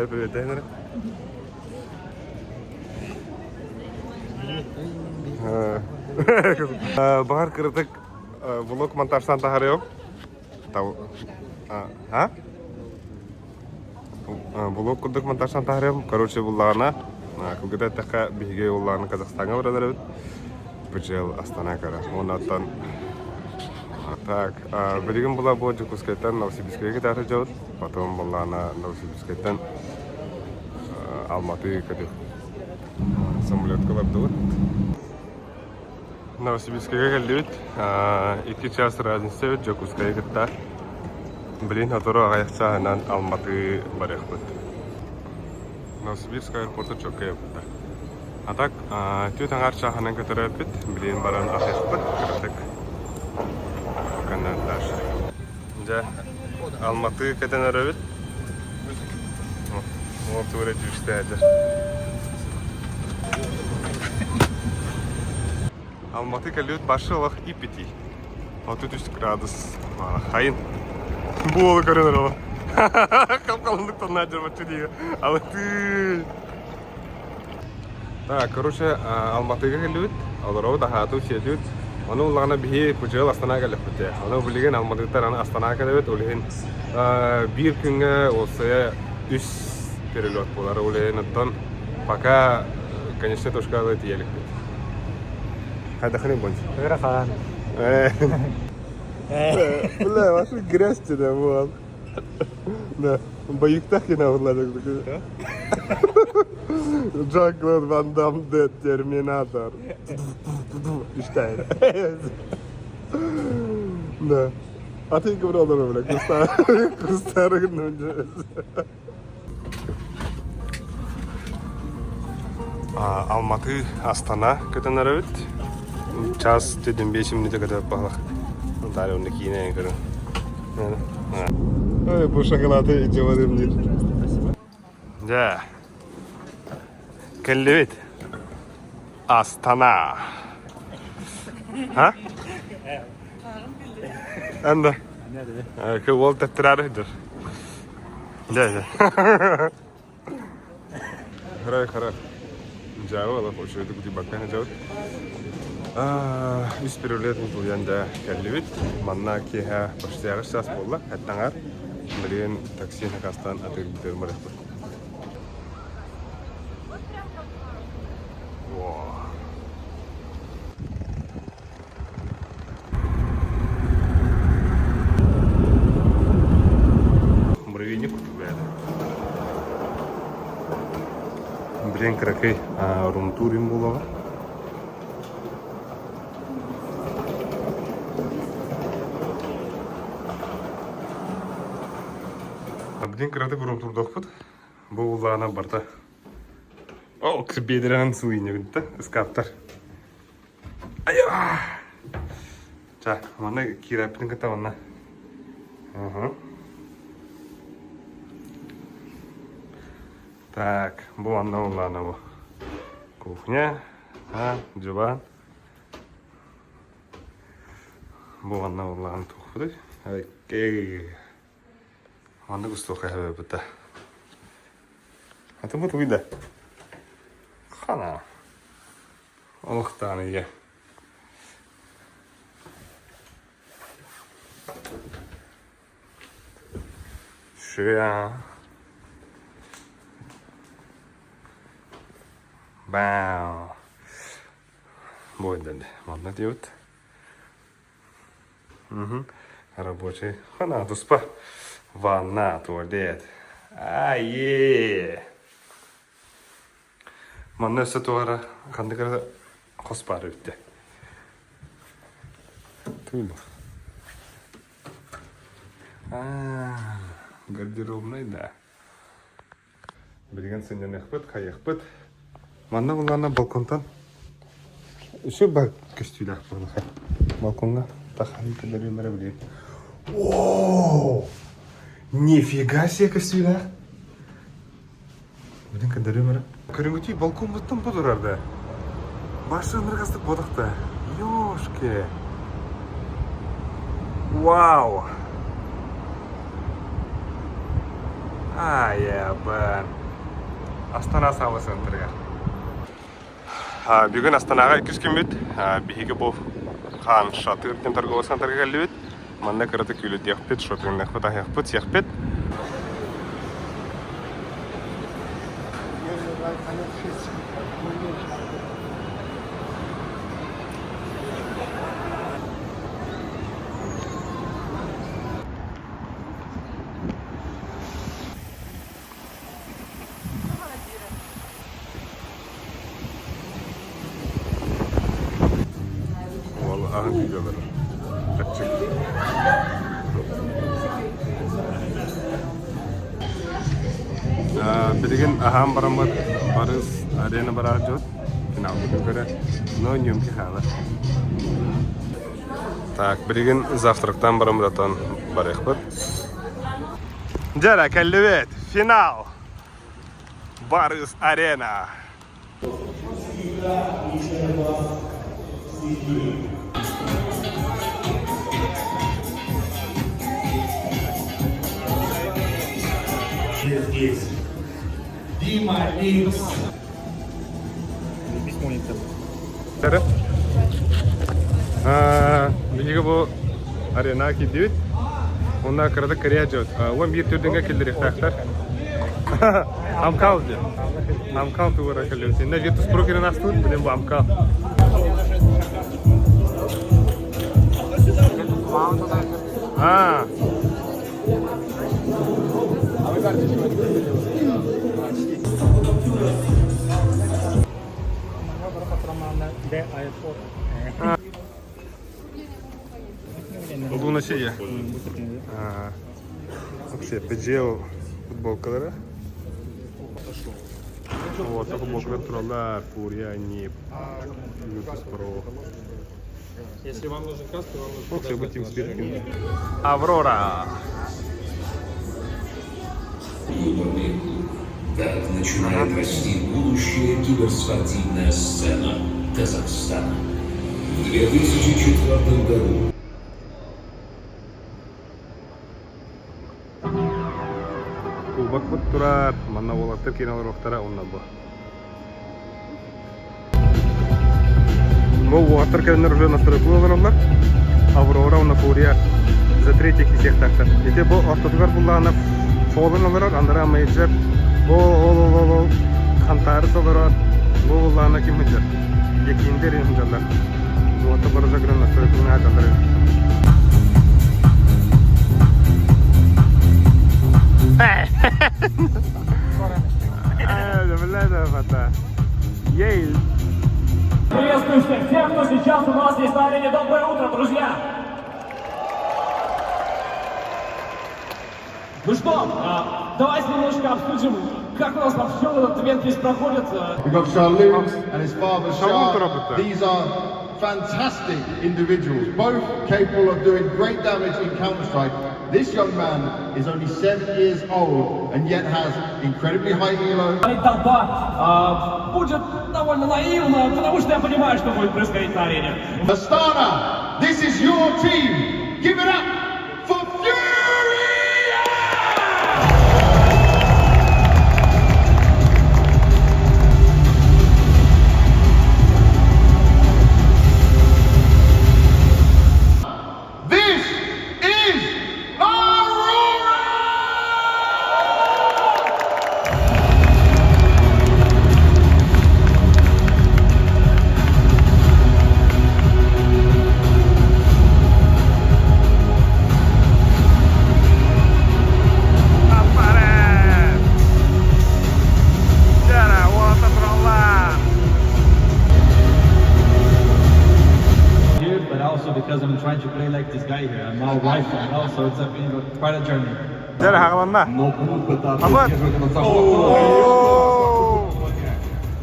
Привет, Дайнер. Бағар кірдік блок монтаждан тағарып. Блок күрдік монтаждан тағарып. Короче, бұллағына күлгіде тәққа бейге ұллағына Қазақстанға бұрадар өт. Бұл жел Астана кәрі. Онаттан так, білген бұла бұл Жекускайттан Новосибирскіге кетәрі жауыд. Потом бұллағына Новосибирскайттан Алматы кәдік самолетка лапты өт. Новосибирскіге келді өт. 2 час разница өт Жекускайға кетті. Білін атыру ағаяқша ғынан Алматы барық өт. Новосибирск аэропорты чөкке өтті. Атак, түйет аңар шағынан көтірі өппет. Білін баран ағаяқ өт. Кірдік. Канадаш. Жа, Алматы кетен әрі өт. Ол туыры жүрісті әдір. Алматы кәлі өт башы олақ ипети. 33 градус. Қайын. Бұл көрінер олы. Қалқалындықтан нәдір бәтші дейі. Алықты. Так, короче, Алматыға кәлі өт. Олар өт, ағаты өт, өт. Оны ұлағына бейе күжел Астана кәлі өт. Оны білген Алматығытар Астана кәлі өт. Олығын бір күнге осы үш перелет болары. Олығын ұттан пока, конечно, тошқалы тиелік бет. Хайдақының бұншы? Ғырақан. Бля, ваши грязьте, да, вот. Да, боюктах и на владок. Жан-Клод Ван Дам, Дэд, Терминатор. Иштайн. Да. А ты говорил, бля, кустарык, ну, Алматы, Астана, көтен әрі өт. Час теден 5 минуты көтіп бағылық. Дәрі онды кейіне көрі. Бұл шоколады жауадым дейді. Да. Кәлі өт. Астана. Ха? Әнді? Көл ол тәттір әрі жүр. Да. Қарай. Жауы алып, өшірді күті баққаны жауы. Үс перулетін бұл янда кәлі өт. Манна кейі башты ағыш жас болла. Әттаңар. Білген такси нақастан атыр бітер мұрық бұл. Муравейник бәді. Білген кракай румтурин болуға. Білген кракай румтурдық бұд. Бұл ұлағына барда. О, бедірінің суыйне күнді, ұскаптар. Айа! Жа, маңна кирапінің күнді маңна. Так, бұл анна ұлағына бұл. Кухня, диван. Бұл анна ұлағына тұқ бұды. Әкей. Маңна күсті оқай әбі бұдда. Аты бұд ұйда. Қана. Олықтаны е. Шуя. Бау. Бойдады. Маңна деуд. Рабочий. Қана тұспа. Ванна, туалет. Ае. Манна өсі туғара қандықарда қос бары өтті. Туйлы. Гардеробный, да. Білген сенен еқпіт, қай еқпіт. Манна ұлана балконтан. Үші бар көстейлі ақпырды. Балконға тақаны кілдері өмірі білейін. Ооо! Нифига себе көстейлі. Білген кілдері өмірі. Көрінгіті балкон бұттың бұдыр арды. Башы нұрғастық бодықты. Ёшке. Вау. Ябан. Астана сауы центрга. Бүгін Астанаға 2 күн бит. Биһиге бу хан шатыр кен торговый центрга келбит. Мында кырыты күлүт яхпет, шопингнах бит, яхпет, яхпет. Ahın videoları. Açık. Bilgin aham baramad barız arena barajot. Final bugün göre no nyumki hala. Так, bilgin завтрактан baramdatan barıqbır. Jara kalvet final. Barız arena. This is Dima X. Биһиге бу арена кидит. Онда кырда кырыя жот. Он бир түрдөнгө келдирек тактар. Амкал. Амкал тура келет. На Virtus Pro кирен астут, билем бу амкал. Bu ne şey ya? Вообще PGO футболкалары. Вот, футболкалар туралар, Фурия, Нип, Virtus Pro. Если вам нужен каст, то вам нужен... Вот, все, будем спиртным. Аврора. Так начинает расти будущая киберспортивная сцена Казахстана. В 2004 году Кубак вот турар, манна волаттар киналар вақтара онна бу. Бу волаттар кеннер уже настройкалар. Аврора онна Фурия за третьих всех тактар. Эти бу автотугар буллана фолын алар, андара мейджер. Бу хантар солар. Бу буллана кимдер? Якиндер инжалар. Бу ата бар загран настройкалар адалар. Ей! Приветствую всех тех, кто сейчас у нас есть на арене. Доброе утро, друзья! Ну что, давайте немножко обсудим, как у нас вообще этот ивент весь проходит. We've got Charloon and his father Shah. These are fantastic individuals, both capable of doing great damage in Counter-Strike. This young man is only 7 years old and yet has incredibly high elo. Толпа будет довольно наивно, потому что я понимаю, что будет происходить на арене. Astana, this is your team. Give it up for Fury! Because I'm trying to play like this guy here. I'm now wife, and also it's quite a journey. Jara haqlanna. Но будут пытаться Амат. удерживать над собой.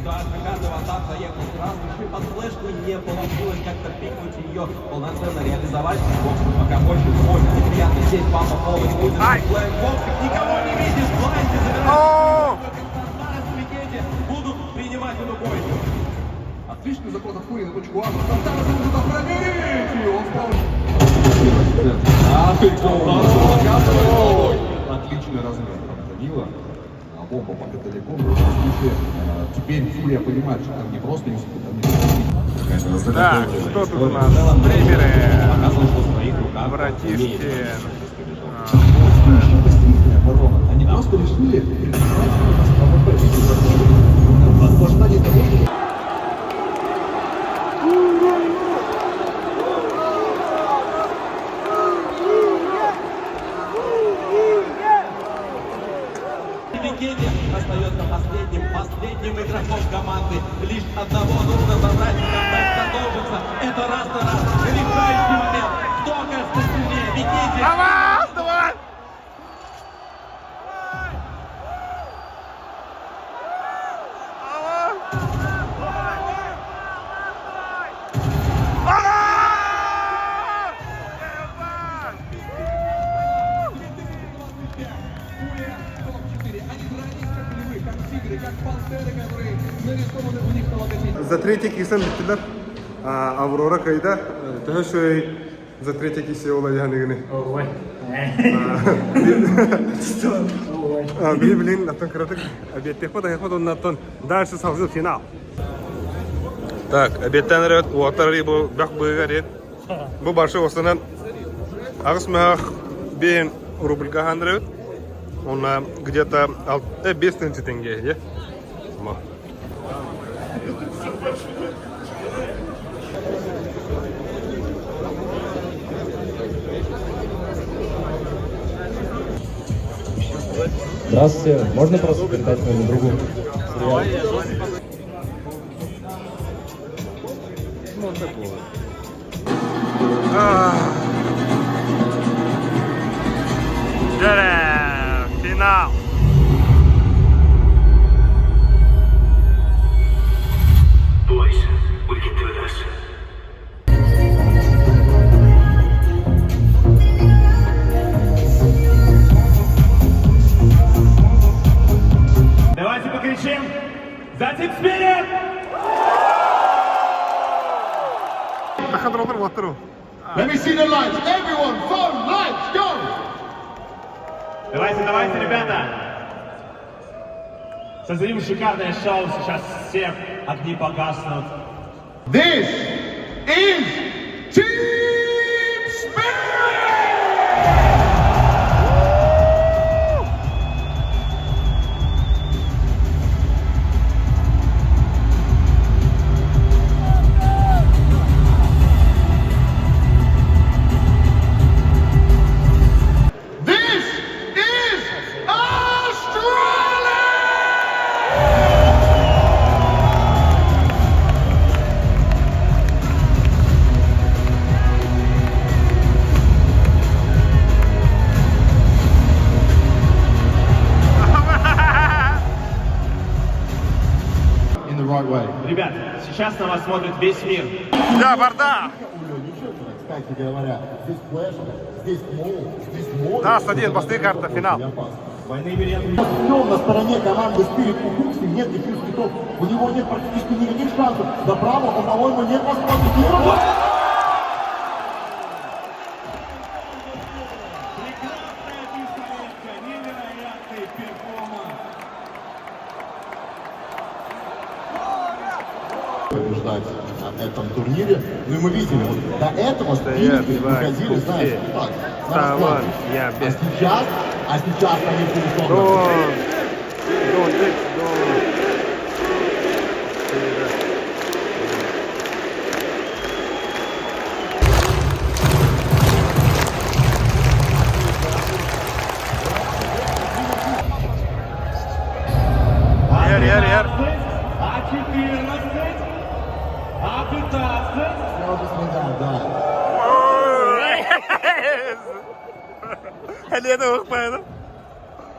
Да, каждого атака заехал сразу, еще и под флешку не получилось как-то пикнуть ее, полноценно реализовать. Боксу пока очень неприятно. Здесь папа полностью будет. Блэкбоксик никого не видишь, блайнды забирают. Будут принимать эту бой. Отличный заход от Фури на точку А. Сантана может опроверить, и он вполне... отличный размер там Данила. Бомба пока далеко, но в любом случае теперь Фурия понимает, что там не просто институт, там не Так, что тут у нас? Треймеры, братишки, Они просто решили пересмотреть возможно, они того, что... Викеди остается последним игроком команды. Лишь одного нужно забрать, и камбэк продолжится. Это раз на раз. Решающий момент. Кто окажется сильнее? Викеди. Давай! За третий кисан биттилер. Аврора кайда. Төшөй за третий кисе ола яныгыны. Ой. Блин, аттан кыратык. Обеттек пода яхот оннаттан дальше савзы финал. Так, обеттен рет уатары бу бак быга рет. Бу башы осынан агыс мах бен рублька хандрет. Он где-то 5 тенге, да? Здравствуйте, можно просто передать моему другу? Финал! Boys, we can do this. Давайте покричим за Team Spirit! Let me see the lights. Everyone, phone lights, go! Давайте, ребята! Создадим шикарное шоу, сейчас все огни погаснут. This is Team Spirit! This is Australia! In the right way. Ребят, сейчас на вас смотрит весь мир. Да, борда! Кстати говоря, здесь флеш, здесь мол, здесь мол. Да, 1-1, бастые карта, финал. На стороне команды Spirit Кукукси нет никаких цветов. У него нет практически никаких шансов. Направо, по-моему, нет возможности. Побеждать на этом турнире. Ну и мы видели, вот до этого Spirit выходили, знаешь, так, на раскладке. А сейчас они перешли. Яр. А 14, а 15. Я уже смотрел, да.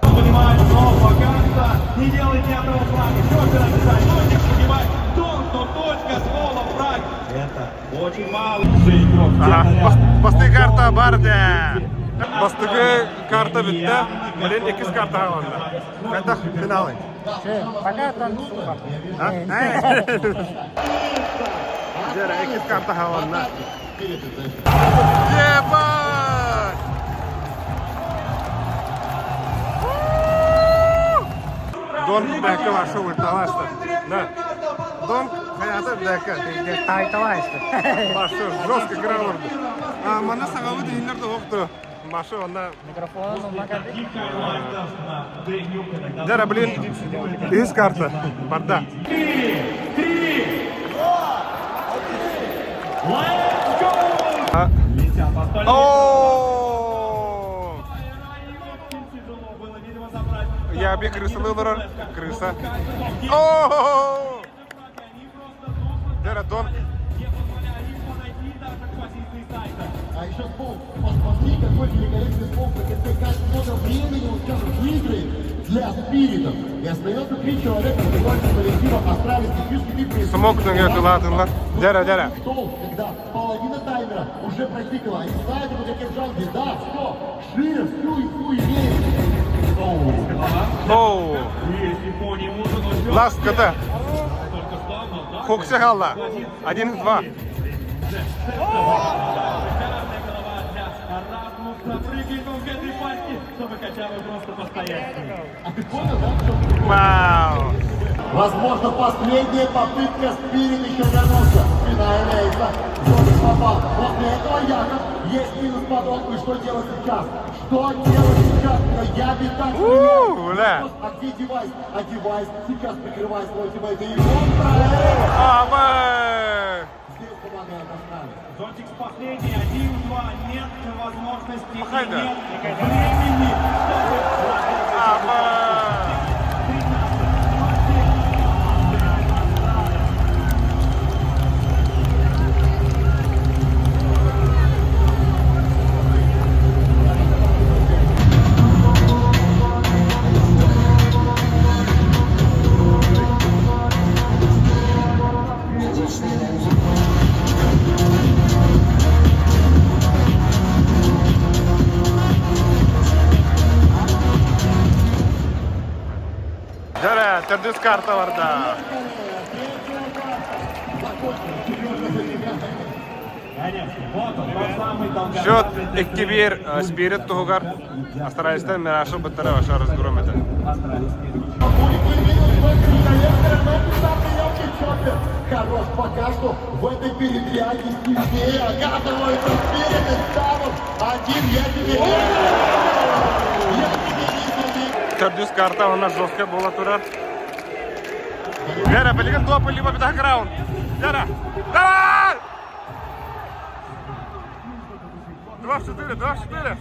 Понимаю, но пока что не делайте этого флага. Что ты написать? Можете понимать, но точка, слово, флаг. Это очень мало. Басты карта барды. Бастыгы карта битті. Блин, 2 карта алынды. Қайта финалы. Пока танцуха. Жара 2 карта алынды. Ебать! Дон бәкі башы ульталашты. Да. Дон қаяты бәкі. Тайталайсты. Башы жестко кіра ұрды. Мана сағалы дейінлерді оқты. Башы онда... Микрофон ұлмағады. Дәрі, блин, из карта. Барда. 3, let's go! Я бе крысылы ұрыр. Крыса. Дәрі, Дон. А еще Бог, посмотри, какой великолепный Бог, как много времени он скажет игры для спиритов. И остается 3 человека, занимаются коллективом австралийских южных. Смокнуң еті латынлар. Дәрі. Стол, когда половина таймера уже протикала. Они знают, вот какие жалки. Да, стоп, шире, всю имеет. Оу. Ласт КТ. Хоксе қалла. 1-2. А ты понял, да, в чем прикол? Вау. Возможно, последняя попытка Спирит еще вернуться. Спина имеется. Зоны попал. После этого Яков. Есть минус подолку. И что делать сейчас? Что делать сейчас? Но я витаю. Бля. А где девайс? А девайс сейчас прикрывает свой тиммейт. И он проверил. Здесь помогает Австралия. Зонтикс последний, 1-2, нет возможности, Пахай, да. нет времени, Дәрі, түрдіс карта барда. Счет 2-1 Спирит туғығар. Австралистан Мирашыл бұттары ваша разгром еті. Хорош, пока что в этой передряге сильнее. Оказывается, Спирит и Ставов. Один, я тебе не Түрдіс карта, она жестко была тура. Дәрі, білген допы, либо бітақ раунд. Дәрі, давай! 2-4. 24.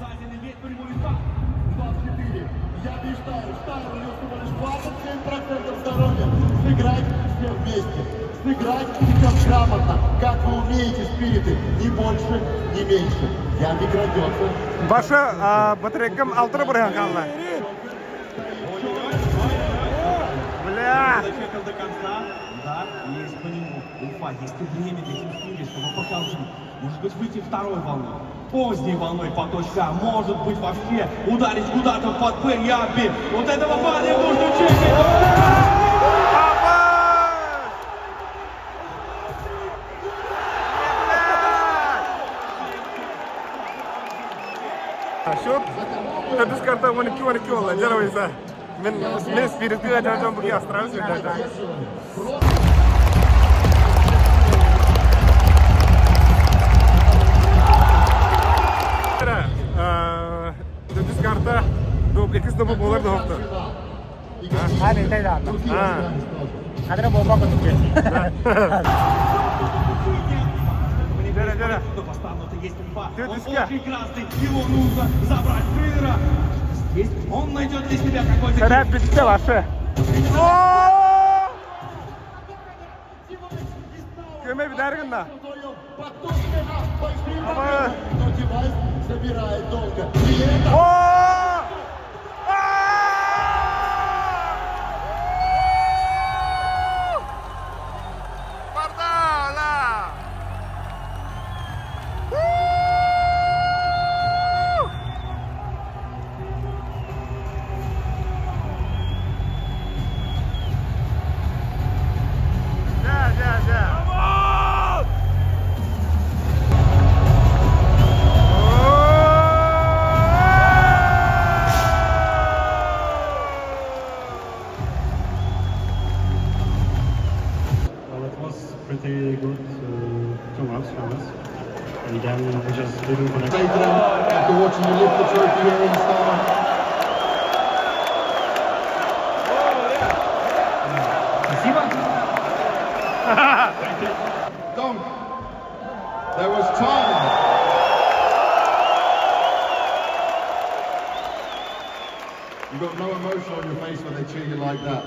Я мечтаю, Ставов у него всего лишь 27% здоровья. Сыграть все вместе. Сыграть все грамотно, как вы умеете, Спириты. Ни больше, ни меньше. Я не крадется. Башы, батарейкам алтыры бұрған қалына. Бля! Зачекал до конца. Да, есть по нему. Уфа, есть время для Тимфири, чтобы покажем. Может быть, выйти второй волной. Поздней волной по точке А. Может быть, вообще ударить куда-то под Б. Яби. Вот этого парня нужно чекать. Счет түрдіс карта 12 олла. Жарабайса. Мен Спиритке жан бұғы астырауыз өйді. Түрдіс карта 2 допы болар да оқты. Hadi değil abi. Adına bomba kutucu. Дәрі. Есть инфа. Ты Он диска. очень красный. Его нужно забрать Фрейра. Здесь он найдет для себя какой-то... Сәрі бітті башы. Көмей бідәргін да. Но девайс забирает долго. И это... Say to them after watching you lift the trophy here in Star. Don't. There was time. You got no emotion on your face when they cheer you like that.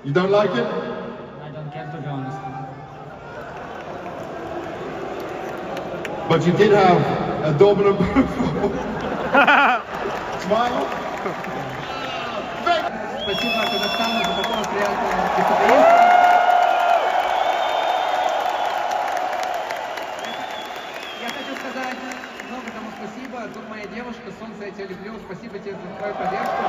You don't like it? I don't care, to be honest. But you did have a dominant smile. Спасибо Казахстану за такое приятное гостеприимство. Я хочу сказать много кому спасибо. Тут моя девушка, Солнце, я тебя люблю. Спасибо тебе за твою поддержку.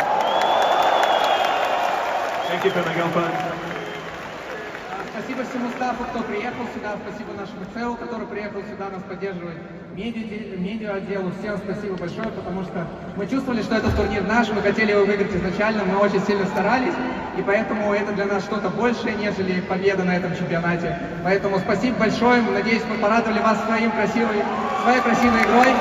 Спасибо всему стафу, кто приехал сюда. Спасибо нашему ЦЕУ, который приехал сюда нас поддерживать. Медиа-отделу. Всем спасибо большое, потому что мы чувствовали, что этот турнир наш. Мы хотели его выиграть изначально. Мы очень сильно старались. И поэтому это для нас что-то большее, нежели победа на этом чемпионате. Поэтому спасибо большое. Надеюсь, мы порадовали вас своей красивой игрой.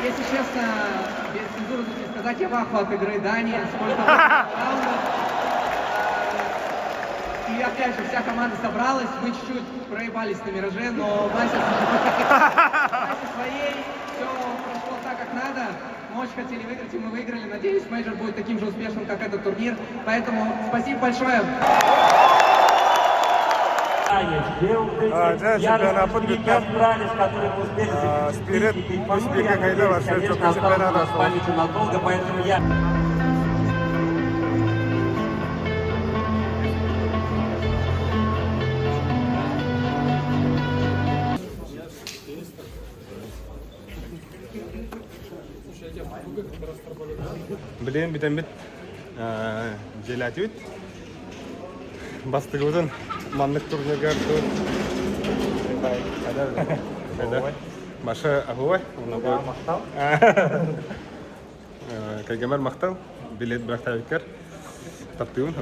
Если честно, без цензуры нужно сказать, я в ахуе от игры Дани, сколько раундов. И опять же, вся команда собралась, мы чуть-чуть проебались на Мираже, но Вася своей, все прошло так, как надо. Мы очень хотели выиграть, и мы выиграли. Надеюсь, мейджор будет таким же успешным, как этот турнир. Поэтому спасибо большое. Чемпионат подбитов. Спирит успеха кайда вошел чемпионата. Памятью надолго, поэтому я... Блин, битэмбит желативит. Бастыгудын маннык турниргар тур. Маша агуай. Мактал. Кайгамар мактал. Билет брахтавикер. Таптыгын.